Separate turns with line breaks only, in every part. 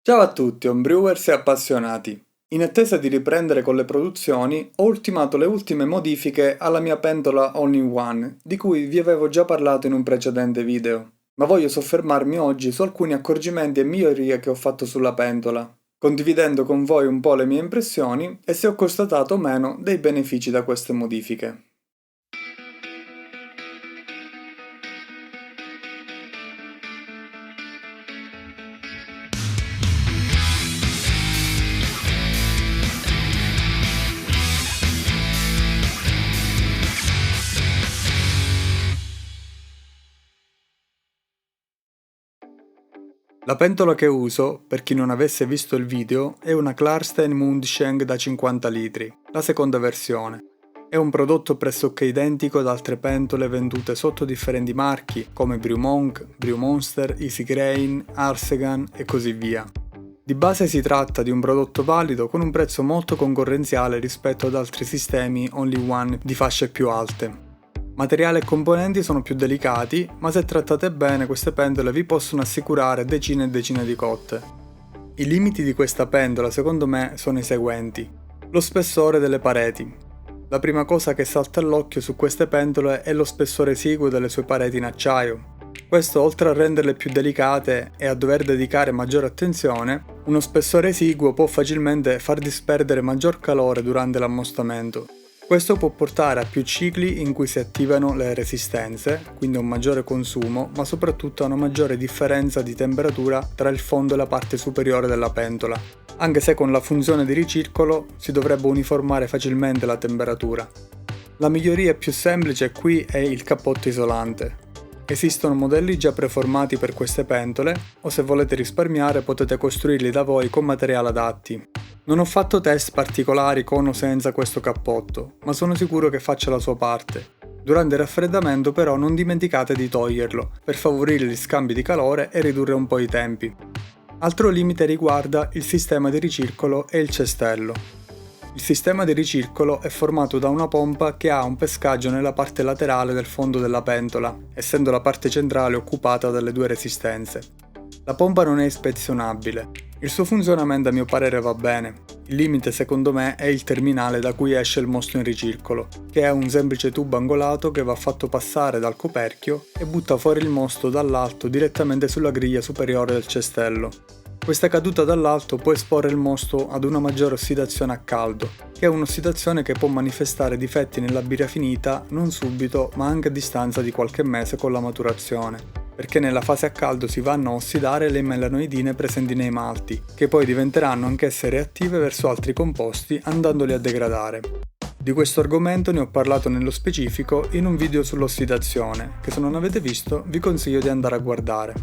Ciao a tutti, homebrewers e appassionati. In attesa di riprendere con le produzioni, ho ultimato le ultime modifiche alla mia pentola All-in-One, di cui vi avevo già parlato in un precedente video. Ma voglio soffermarmi oggi su alcuni accorgimenti e migliorie che ho fatto sulla pentola, condividendo con voi un po' le mie impressioni e se ho constatato o meno dei benefici da queste modifiche. La pentola che uso, per chi non avesse visto il video, è una Klarstein Mundschenk da 50 litri, la seconda versione. È un prodotto pressoché identico ad altre pentole vendute sotto differenti marchi come Brew Monk, Brew Monster, Easy Grain, Arsegan e così via. Di base si tratta di un prodotto valido con un prezzo molto concorrenziale rispetto ad altri sistemi All-in-One di fasce più alte. Materiale e componenti sono più delicati, ma se trattate bene queste pentole vi possono assicurare decine e decine di cotte. I limiti di questa pentola secondo me sono i seguenti. Lo spessore delle pareti. La prima cosa che salta all'occhio su queste pentole è lo spessore esiguo delle sue pareti in acciaio. Questo, oltre a renderle più delicate e a dover dedicare maggiore attenzione, uno spessore esiguo può facilmente far disperdere maggior calore durante l'ammostamento. Questo può portare a più cicli in cui si attivano le resistenze, quindi a un maggiore consumo, ma soprattutto a una maggiore differenza di temperatura tra il fondo e la parte superiore della pentola, anche se con la funzione di ricircolo si dovrebbe uniformare facilmente la temperatura. La miglioria più semplice qui è il cappotto isolante. Esistono modelli già preformati per queste pentole, o se volete risparmiare potete costruirli da voi con materiali adatti. Non ho fatto test particolari con o senza questo cappotto, ma sono sicuro che faccia la sua parte. Durante il raffreddamento però non dimenticate di toglierlo, per favorire gli scambi di calore e ridurre un po' i tempi. Altro limite riguarda il sistema di ricircolo e il cestello. Il sistema di ricircolo è formato da una pompa che ha un pescaggio nella parte laterale del fondo della pentola, essendo la parte centrale occupata dalle due resistenze. La pompa non è ispezionabile. Il suo funzionamento a mio parere va bene. Il limite secondo me è il terminale da cui esce il mosto in ricircolo, che è un semplice tubo angolato che va fatto passare dal coperchio e butta fuori il mosto dall'alto direttamente sulla griglia superiore del cestello. Questa caduta dall'alto può esporre il mosto ad una maggiore ossidazione a caldo, che è un'ossidazione che può manifestare difetti nella birra finita non subito ma anche a distanza di qualche mese con la maturazione, perché nella fase a caldo si vanno a ossidare le melanoidine presenti nei malti, che poi diventeranno anch'esse reattive verso altri composti andandoli a degradare. Di questo argomento ne ho parlato nello specifico in un video sull'ossidazione, che se non avete visto vi consiglio di andare a guardare.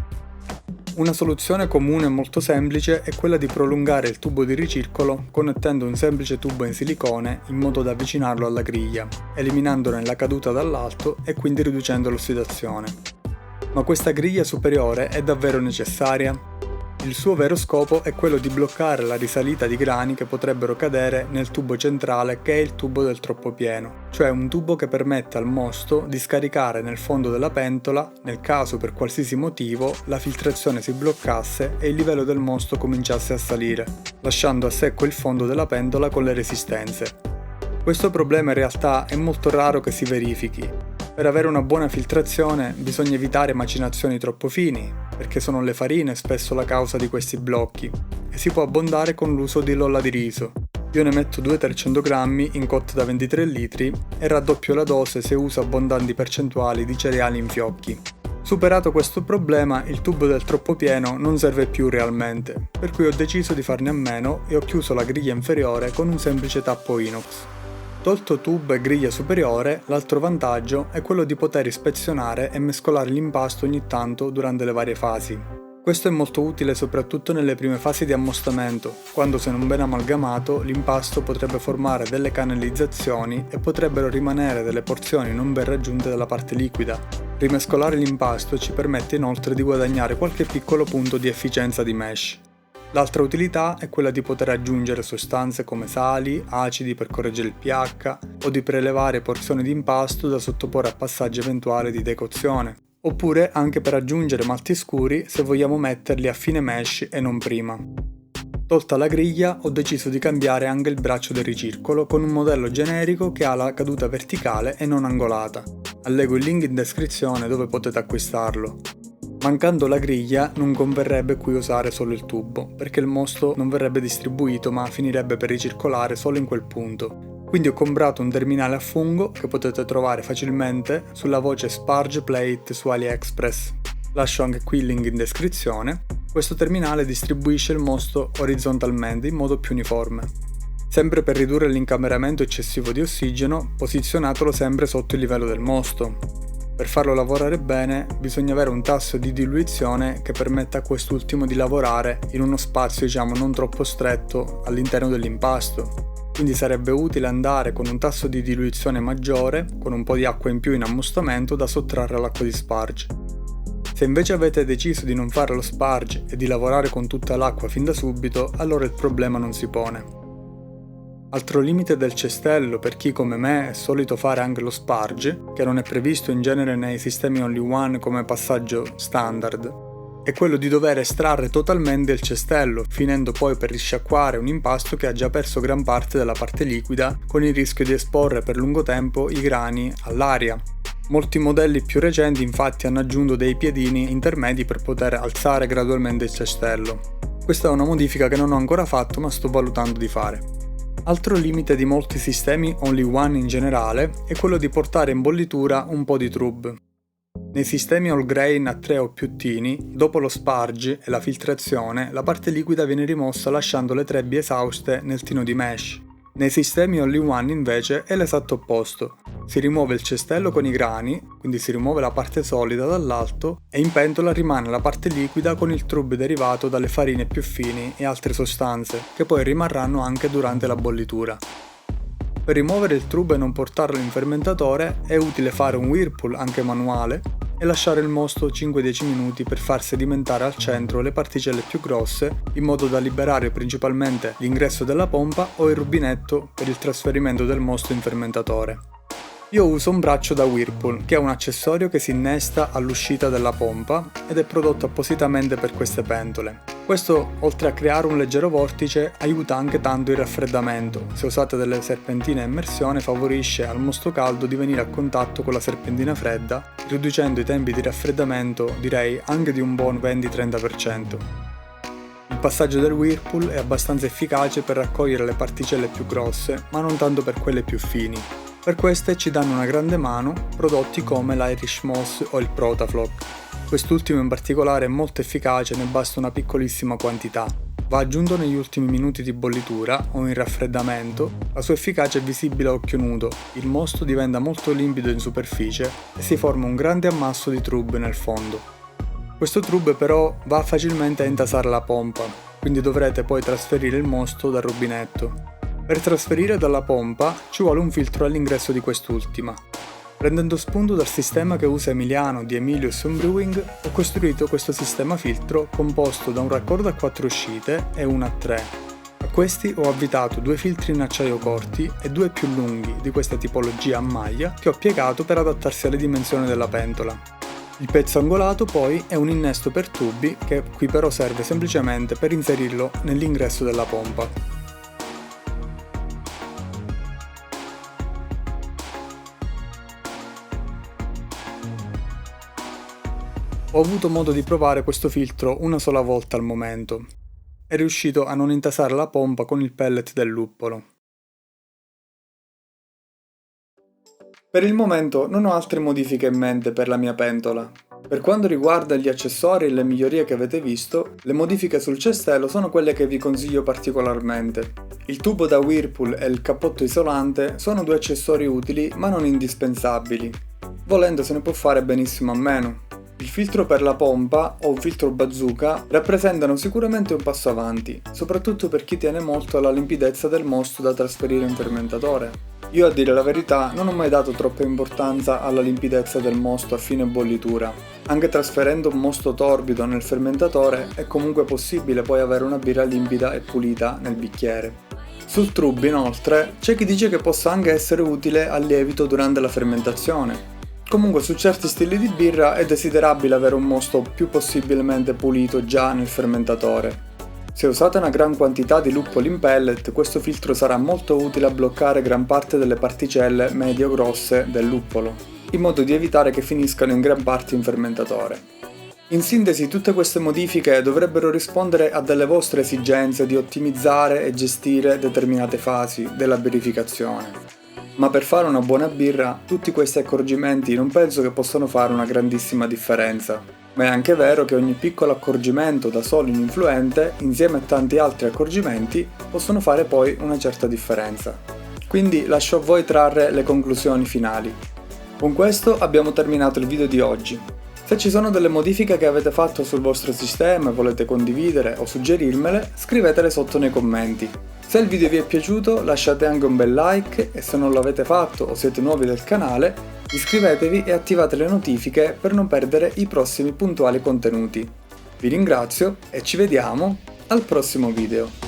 Una soluzione comune e molto semplice è quella di prolungare il tubo di ricircolo connettendo un semplice tubo in silicone in modo da avvicinarlo alla griglia, eliminandone la caduta dall'alto e quindi riducendo l'ossidazione. Ma questa griglia superiore è davvero necessaria? Il suo vero scopo è quello di bloccare la risalita di grani che potrebbero cadere nel tubo centrale, che è il tubo del troppo pieno, cioè un tubo che permette al mosto di scaricare nel fondo della pentola nel caso per qualsiasi motivo la filtrazione si bloccasse e il livello del mosto cominciasse a salire, lasciando a secco il fondo della pentola con le resistenze. Questo problema in realtà è molto raro che si verifichi. Per avere una buona filtrazione bisogna evitare macinazioni troppo fini, perché sono le farine spesso la causa di questi blocchi, e si può abbondare con l'uso di lolla di riso. Io ne metto 200-300 grammi in cotta da 23 litri e raddoppio la dose se uso abbondanti percentuali di cereali in fiocchi. Superato questo problema, il tubo del troppo pieno non serve più realmente, per cui ho deciso di farne a meno e ho chiuso la griglia inferiore con un semplice tappo inox. Tolto tubo e griglia superiore, l'altro vantaggio è quello di poter ispezionare e mescolare l'impasto ogni tanto durante le varie fasi. Questo è molto utile soprattutto nelle prime fasi di ammostamento, quando se non ben amalgamato l'impasto potrebbe formare delle canalizzazioni e potrebbero rimanere delle porzioni non ben raggiunte dalla parte liquida. Rimescolare l'impasto ci permette inoltre di guadagnare qualche piccolo punto di efficienza di mesh. L'altra utilità è quella di poter aggiungere sostanze come sali, acidi per correggere il pH o di prelevare porzioni di impasto da sottoporre a passaggio eventuale di decozione, oppure anche per aggiungere malti scuri se vogliamo metterli a fine mesh e non prima. Tolta la griglia, ho deciso di cambiare anche il braccio del ricircolo con un modello generico che ha la caduta verticale e non angolata. Allego il link in descrizione dove potete acquistarlo. Mancando la griglia non converrebbe qui usare solo il tubo, perché il mosto non verrebbe distribuito ma finirebbe per ricircolare solo in quel punto. Quindi ho comprato un terminale a fungo che potete trovare facilmente sulla voce Sparge Plate su AliExpress. Lascio anche qui il link in descrizione. Questo terminale distribuisce il mosto orizzontalmente in modo più uniforme. Sempre per ridurre l'incameramento eccessivo di ossigeno, posizionatelo sempre sotto il livello del mosto. Per farlo lavorare bene bisogna avere un tasso di diluizione che permetta a quest'ultimo di lavorare in uno spazio non troppo stretto all'interno dell'impasto. Quindi sarebbe utile andare con un tasso di diluizione maggiore, con un po' di acqua in più in ammustamento da sottrarre all'acqua di sparge. Se invece avete deciso di non fare lo sparge e di lavorare con tutta l'acqua fin da subito, allora il problema non si pone. Altro limite del cestello per chi come me è solito fare anche lo sparge, che non è previsto in genere nei sistemi all-in-one come passaggio standard, è quello di dover estrarre totalmente il cestello, finendo poi per risciacquare un impasto che ha già perso gran parte della parte liquida, con il rischio di esporre per lungo tempo i grani all'aria. Molti modelli più recenti infatti hanno aggiunto dei piedini intermedi per poter alzare gradualmente il cestello. Questa è una modifica che non ho ancora fatto ma sto valutando di fare. Altro limite di molti sistemi all-in-one in generale è quello di portare in bollitura un po' di trub. Nei sistemi all grain a 3 o più tini, dopo lo sparge e la filtrazione, la parte liquida viene rimossa lasciando le trebbie esauste nel tino di mesh. Nei sistemi all-in-one invece è l'esatto opposto. Si rimuove il cestello con i grani, quindi si rimuove la parte solida dall'alto e in pentola rimane la parte liquida con il trub derivato dalle farine più fini e altre sostanze, che poi rimarranno anche durante la bollitura. Per rimuovere il trub e non portarlo in fermentatore è utile fare un whirlpool anche manuale e lasciare il mosto 5-10 minuti per far sedimentare al centro le particelle più grosse in modo da liberare principalmente l'ingresso della pompa o il rubinetto per il trasferimento del mosto in fermentatore. Io uso un braccio da Whirlpool, che è un accessorio che si innesta all'uscita della pompa ed è prodotto appositamente per queste pentole. Questo, oltre a creare un leggero vortice, aiuta anche tanto il raffreddamento. Se usate delle serpentine a immersione favorisce al mosto caldo di venire a contatto con la serpentina fredda, riducendo i tempi di raffreddamento direi anche di un buon 20-30%. Il passaggio del Whirlpool è abbastanza efficace per raccogliere le particelle più grosse, ma non tanto per quelle più fini. Per queste ci danno una grande mano prodotti come l'Irish Moss o il Protafloc. Quest'ultimo in particolare è molto efficace, ne basta una piccolissima quantità. Va aggiunto negli ultimi minuti di bollitura o in raffreddamento, la sua efficacia è visibile a occhio nudo, il mosto diventa molto limpido in superficie e si forma un grande ammasso di trub nel fondo. Questo trub però va facilmente a intasare la pompa, quindi dovrete poi trasferire il mosto dal rubinetto. Per trasferire dalla pompa ci vuole un filtro all'ingresso di quest'ultima. Prendendo spunto dal sistema che usa Emiliano di Emilius Homebrewing, ho costruito questo sistema filtro composto da un raccordo a 4 uscite e una a 3. A questi ho avvitato 2 filtri in acciaio corti e 2 più lunghi di questa tipologia a maglia che ho piegato per adattarsi alle dimensioni della pentola. Il pezzo angolato poi è un innesto per tubi che qui però serve semplicemente per inserirlo nell'ingresso della pompa. Ho avuto modo di provare questo filtro una sola volta al momento. È riuscito a non intasare la pompa con il pellet del luppolo. Per il momento non ho altre modifiche in mente per la mia pentola. Per quanto riguarda gli accessori e le migliorie che avete visto, le modifiche sul cestello sono quelle che vi consiglio particolarmente. Il tubo da Whirlpool e il cappotto isolante sono 2 accessori utili ma non indispensabili. Volendo se ne può fare benissimo a meno. Il filtro per la pompa o un filtro bazooka rappresentano sicuramente un passo avanti, soprattutto per chi tiene molto alla limpidezza del mosto da trasferire in fermentatore. Io a dire la verità non ho mai dato troppa importanza alla limpidezza del mosto a fine bollitura. Anche trasferendo un mosto torbido nel fermentatore è comunque possibile poi avere una birra limpida e pulita nel bicchiere. Sul trub inoltre c'è chi dice che possa anche essere utile al lievito durante la fermentazione. Comunque su certi stili di birra è desiderabile avere un mosto più possibilmente pulito già nel fermentatore. Se usate una gran quantità di luppolo in pellet, questo filtro sarà molto utile a bloccare gran parte delle particelle medio-grosse del luppolo, in modo di evitare che finiscano in gran parte in fermentatore. In sintesi, tutte queste modifiche dovrebbero rispondere a delle vostre esigenze di ottimizzare e gestire determinate fasi della birrificazione. Ma per fare una buona birra, tutti questi accorgimenti non penso che possano fare una grandissima differenza. Ma è anche vero che ogni piccolo accorgimento da solo ininfluente, insieme a tanti altri accorgimenti, possono fare poi una certa differenza. Quindi lascio a voi trarre le conclusioni finali. Con questo abbiamo terminato il video di oggi. Se ci sono delle modifiche che avete fatto sul vostro sistema e volete condividere o suggerirmele, scrivetele sotto nei commenti. Se il video vi è piaciuto lasciate anche un bel like e se non l'avete fatto o siete nuovi del canale, iscrivetevi e attivate le notifiche per non perdere i prossimi puntuali contenuti. Vi ringrazio e ci vediamo al prossimo video.